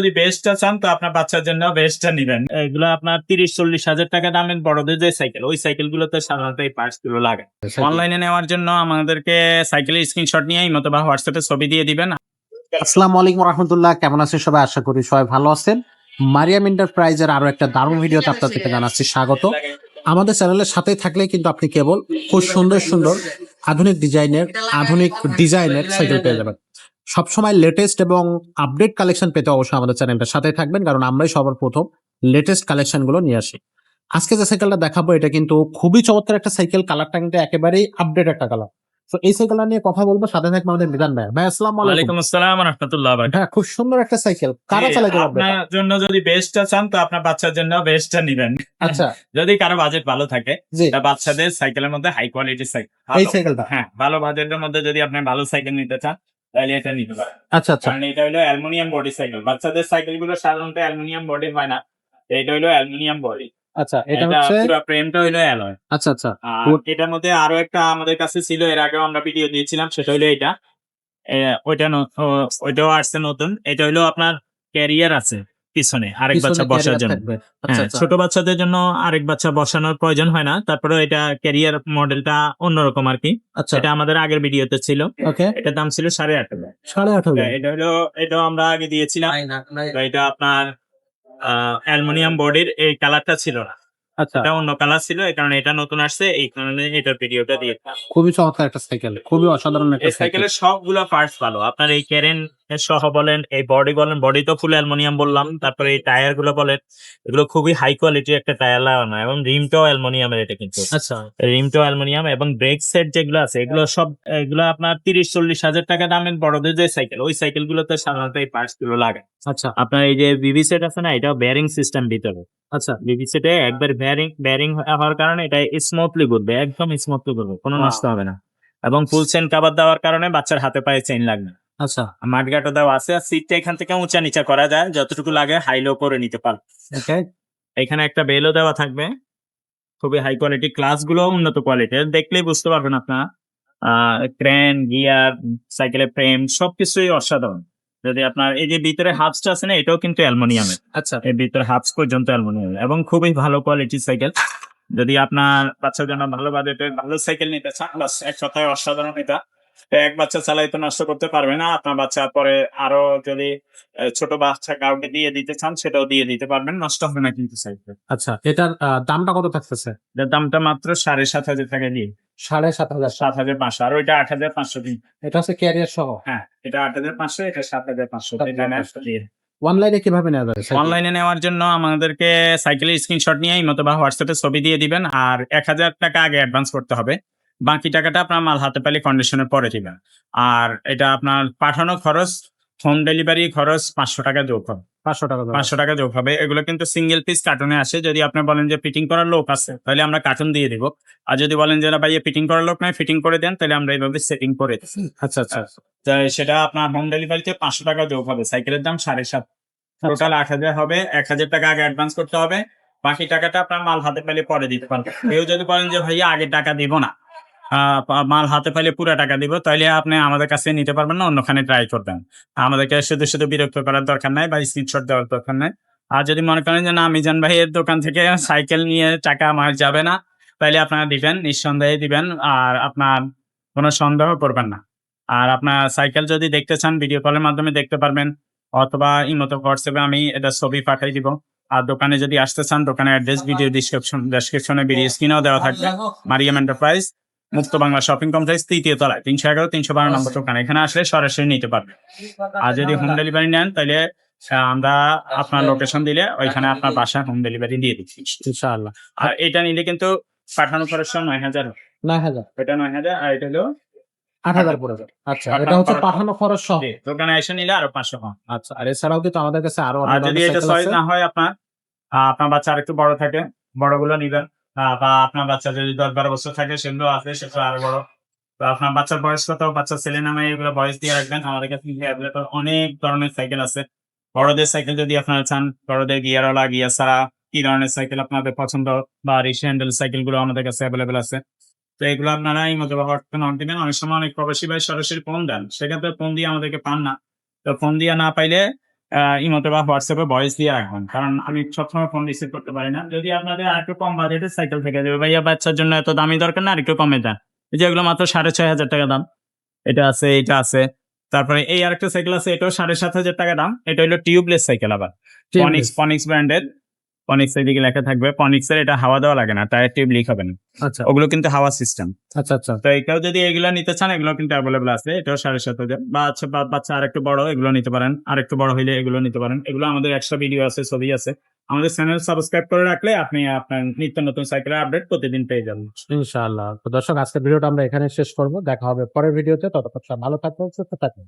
যদি বেস্টটা চান তো আপনার বাচ্চার জন্য বেস্টটা নিবেন। এগুলো আপনার 30-40 হাজার টাকা দামের বড়দের যে সাইকেল, ওই সাইকেলগুলোতে সাধারণত এই পার্টস গুলো লাগে। অনলাইনে নেওয়ার জন্য আমাদেরকে সাইকেলের স্ক্রিনশট নিয়ে অথবা হোয়াটসঅ্যাপে ছবি দিয়ে দিবেন। আসসালামু আলাইকুম রহমতুল্লাহ, কেমন আছেন সবাই? আশা করি সবাই ভালো আছেন। মারিয়াম এন্টারপ্রাইজের আরো একটা দারুণ ভিডিওতে আপনাদেরকে জানাচ্ছি স্বাগত। আমাদের চ্যানেলের সাথে থাকলে কিন্তু আপনি কেবল খুব সুন্দর সুন্দর আধুনিক ডিজাইনের সাইকেল পেয়ে যাবেন। সবসময় লেটেস্ট এবং আপডেট কালেকশন পেতে অবশ্যই আমাদের চ্যানেলটার সাথে থাকবেন, কারণ আমরাই সবার প্রথম লেটেস্ট কালেকশন গুলো নিয়ে আসি। আজকে যে সাইকেলটা দেখাবো এটা কিন্তু খুবই চমৎকার একটা সাইকেল, কালারটা কিন্তু একেবারেই আপডেট একটা কালার। তো এই সাইকেলটা নিয়ে কথা বলবো, সাথে থাকবে আমাদের মিজান ভাই। ভাই আসসালামু আলাইকুম। ওয়ালাইকুম আসসালাম ওয়া রাহমাতুল্লাহ। হ্যাঁ, খুব সুন্দর একটা সাইকেল, কারা চালাতে পারবে? আপনার জন্য যদি বেস্টটা চান তো আপনার বাচ্চার জন্য বেস্টটা নিবেন। আচ্ছা, যদি কারো বাজেট ভালো থাকে, জি, তা বাচ্চাদের সাইকেলের মধ্যে হাই কোয়ালিটির সাইকেল, এই সাইকেলটা। হ্যাঁ, ভালো বাজেটের মধ্যে যদি আপনি ভালো সাইকেল নিতে চান তাহলে এটা নিতে পারেন। আচ্ছা আচ্ছা, কারণ এটা হলো অ্যালুমিনিয়াম বডি সাইকেল। বাচ্চাদের সাইকেল গুলো সাধারণত অ্যালুমিনিয়াম বডি হয় না, এটা হলো অ্যালুমিনিয়াম বডি। আচ্ছা, এটা এটা হচ্ছে, পুরো ফ্রেমটা হলো অ্যালয়। আচ্ছা আচ্ছা, আর এটার মধ্যে আরো একটা আমাদের কাছে ছিল, এর আগেও আমরা ভিডিও দিয়েছিলাম, সেটা হলো এটা। ওইটাও আসছে নতুন। এটা হলো আপনার ক্যারিয়ার আছে পিছনে আরেক পিছনে বাচ্চা বসার ক্যারিয়ার জন্য। থাকবে। আচ্ছা হ্যাঁ, আচ্ছা, ছোট বাচ্চাদের জন্য আরেক বাচ্চা বসানোর প্রয়োজন হয় না। তারপরে এটা ক্যারিয়ার মডেলটা অন্যরকম আর কি। আচ্ছা, এটা আমাদের আগের ভিডিওতে ছিল। ওকে, এটার দাম ছিল 8,500। 18.5। এটা হলো, এটাও আমরা আগে দিয়েছিলাম। তো এটা আপনার অ্যালুমিনিয়াম বডির, এই কালারটা ছিল না, আচ্ছা, এটা অন্য কালার ছিল। এই কারণে এটা নতুন আসছে, এই কারণে এটার ভিডিওটা দিয়ে। খুবই চমৎকার একটা সাইকেল, খুবই অসাধারণ একটা এই সাইকেল। সাইকেলের সবগুলা পার্টস ভালো। আপনার এই ক্যারেন সহ বলেন, এই বডি বলেন, বডি তো ফুল অ্যালুমিনিয়াম বললাম। তারপরে এই টায়ার গুলো বলেন, এগুলো খুবই হাই কোয়ালিটির একটা টায়ার লাগানো, এবং রিমটাও অ্যালুমিনিয়ামের এটা কিন্তু। আচ্ছা, রিমটাও অ্যালুমিনিয়াম, এবং ব্রেক সেট যেগুলো আছে এগুলো সব, এগুলো আপনার 30-40 হাজার টাকা দামের বড়দের যে সাইকেল, ওই সাইকেল গুলোতে সাধারণত এই পার্টস গুলো লাগে। আচ্ছা আপনার এই যে বিভি সেট আছে না, এটাও বেয়ারিং সিস্টেম ভিতরে। আচ্ছা, বিভি সেটে একবার বেয়ারিং হওয়ার কারণে এটা স্মুথলি ঘুরবে, একদম স্মুথলি ঘুরবে, কোনো নষ্ট হবে না। এবং ফুল চেন কভার দেওয়ার কারণে বাচ্চার হাতে পায়ে চেইন লাগবে না। আচ্ছা, মাঠগাটও দেওয়া আছে, আর সিটটা এখান থেকে উঁচা নিচা করা যায়, যতটুকু লাগে হাই লো করে নিতে পারবে। ওকে, এখানে একটা বেলও দেওয়া থাকবে, খুবই হাই কোয়ালিটি। ক্লাস গুলো উন্নত কোয়ালিটির, দেখলেই বুঝতে পারবেন আপনারা। ক্রেন, গিয়ার, সাইকেলের ফ্রেম সবকিছুই অসাধারণ। যদি আপনার এই যে ভিতরে হাবসটা আছে না, এটাও কিন্তু অ্যালুমিনিয়ামের। আচ্ছা, এর ভিতরে হাবস পর্যন্ত অ্যালুমিনিয়ামের, এবং খুবই ভালো কোয়ালিটির সাইকেল। যদি আপনার বাচ্চার জন্য ভালো বাজেটের ভালো সাইকেল নিতে চান, বাস এক কথায় অসাধারণ এটা। এক বাচ্চা চালাই তো নষ্ট করতে পারবে না, আপনার বাচ্চা পরে আরো যদি ছোট বাচ্চা কাউকে দিয়ে দিতে চান সেটাও দিয়ে দিতে পারবেন, নষ্ট হবে না কিন্তু সাইকেল। আচ্ছা, এটার দামটা কত থাকতেছে? এটার দামটা মাত্র 7,500 টাকা দিয়ে। 7,500। 7,500, আর ওইটা 8,500 দিন। এটা হচ্ছে ক্যারিয়ার সহ। হ্যাঁ, এটা 8,500, এটা 7,500 দিয়ে। অনলাইনে কিভাবে নেওয়া যাবে সাইকেল? অনলাইনে নেওয়ার জন্য আমাদেরকে সাইকেলের স্ক্রিনশট নিয়ে অথবা হোয়াটসঅ্যাপে ছবি দিয়ে দিবেন, আর 1,000 টাকা আগে অ্যাডভান্স করতে হবে। বাকি টাকাটা আপনার মাল হাতে পেলে কন্ডিশনের পরে দিবেন। আর এটা আপনার পাঠানো খরচ, হোম ডেলিভারি খরচ 500 টাকা যোগ হবে। 500 টাকা দাম। 500 টাকা যোগ হবে। এগুলো কিন্তু সিঙ্গেল পিস কার্টুনে আসে। যদি আপনি বলেন যে ফিটিং করার লোক আছে, তাহলে আমরা কার্টুন দিয়ে দিব। আর যদি বলেন যে না ভাই ফিটিং করার লোক নাই, ফিটিং করে দেন, তাহলে আমরা এইভাবে সেটিং করে দিই। আচ্ছা আচ্ছা, তো সেটা আপনার হোম ডেলিভারিতে 500 টাকা যোগ হবে। সাইকেলের দাম 7,500, টোটাল 8,000 হবে। 1,000 টাকা আগে অ্যাডভান্স করতে হবে, বাকি টাকাটা আপনার মাল হাতে পেলে পরে দিতে পারবেন। কেউ যদি বলেন যে ভাইয়া আগে টাকা দিব না, মাল হাতে পেলে পুরো টাকা দিব, তাহলে আপনি আমাদের কাছে নিতে পারবেন না, অন্যখানে ট্রাই করবেন। আমাদেরকে শুধু শুধু বিরক্ত করার দরকার নাই, বা স্ক্রিনশট দেওয়ার দরকার নাই। আর যদি মনে করেন যে না, মিজান ভাইয়ের দোকান থেকে সাইকেল নিয়ে টাকা আমার যাবে না, তাহলে আপনারা দিবেন, নিঃসন্দেহে দিবেন, আর আপনার কোনো সন্দেহ করবেন না। আর আপনার সাইকেল যদি দেখতে চান, ভিডিও কলের মাধ্যমে দেখতে পারবেন, অথবা ইমোতে হোয়াটসঅ্যাপে আমি এটা ছবি পাঠিয়ে দিব। আর দোকানে যদি আসতে চান, দোকানের অ্যাড্রেস ভিডিও ডেসক্রিপশনে, ভিডিও স্ক্রিনেও দেওয়া থাকবে। মারিয়াম এন্টারপ্রাইজ, মুক্ত বাংলা শপিং কমপ্লেক্স, 3য় তলায়, 311-312 নম্বর দোকান। এখানে আসলে সরাসরি নিতে পারবে। আর যদি হোম ডেলিভারি নেন, তাহলে আমরা আপনার লোকেশন দিলে ওইখানে আপনার বাসায় হোম ডেলিভারি দিয়ে দিচ্ছি ইনশাআল্লাহ। আর এটা নিলে কিন্তু পাঠানো খরচ 9,000, 9,000, এটা 9,000, আর এটা হলো 8,000 পড়ে যাবে। আচ্ছা, এটা হচ্ছে পাঠানো খরচ সহ। দোকানে এসে নিলে আরো 500 কম। আচ্ছা, আর এছাড়াও কিন্তু আমাদের কাছে আরো আর অনেক যদি ধরনের এটা সাইকেল চয়েস আছে। না হয়, আপনার বাচ্চা আর একটু বড় থাকে, বড়গুলো নিবেন। বা আপনার বাচ্চা যদি 10-12 বছর থাকে, সেগুলো আছে, সেগুলো আরো বড়। তো আপনার বাচ্চার বয়স কত, বাচ্চার ছেলে নামে এগুলো বয়স দিয়ে রাখবেন। আমাদের কাছে অ্যাভেলেবল অনেক ধরনের সাইকেল আছে। বড়দের সাইকেল যদি আপনারা চান, বড়দের গিয়ারওয়ালা, গিয়ার ছাড়া কি ধরনের সাইকেল আপনাদের পছন্দ, বা রিক্সা হ্যান্ডেল সাইকেল গুলো আমাদের কাছে অ্যাভেলেবল আছে। তো এগুলো আপনারা এই মতো নক দিবেন। অনেক সময় অনেক প্রবাসী ভাই সরাসরি ফোন দেন, সেক্ষেত্রে ফোন দিয়ে আমাদেরকে পান না। তো ফোন দিয়ে না পাইলে ইমোতে বা হোয়াটসঅ্যাপে ভয়েস দিয়ে রাখবেন, কারণ আমি সবসময় ফোন রিসিভ করতে পারি না। যদি আপনাদের আর একটু কম বাজেটের সাইকেল থেকে যাবে, ভাইয়া বাচ্চার জন্য এত দামি দরকার না, আর একটু কমে দেন। এই যে এগুলো মাত্র 6,500 টাকা দাম, এটা আছে, এটা আছে। তারপরে এই আরেকটা সাইকেল আছে, এটাও 7,500 টাকা দাম। এটা হলো টিউবলেস সাইকেল, আবার পনিক্স ব্র্যান্ডের। পনিক্স এদিকে লেখা থাকবে, পনিক্স এর। এটা হাওয়া দেওয়া লাগে না, টায়ার টিউব লিক হবে না, আচ্ছা ওগুলো কিন্তু হাওয়া সিস্টেম। আচ্ছা আচ্ছা তো এটাও যদি এগুলো নিতে চান, এগুলো কিন্তু অ্যাভেলেবল আছে। এটাও 7,500। বা আচ্ছা বাচ্চা আর একটু বড়, এগুলো নিতে পারেন। আর একটু বড় হইলে এগুলো নিতে পারেন। এগুলো আমাদের এক্সট্রা ভিডিও আছে, ছবি আছে। আমাদের চ্যানেল সাবস্ক্রাইব করে রাখলে আপনি আপনার নিত্য নতুন সাইকেলের আপডেট প্রতিদিন পেয়ে যাবেন। ইনশাআল্লাহ। তো দর্শক, আজকের ভিডিওটা আমরা এখানে শেষ করব। দেখা হবে পরের ভিডিওতে। ততক্ষণ সবাই ভালো থাকবেন, সুস্থ থাকবেন।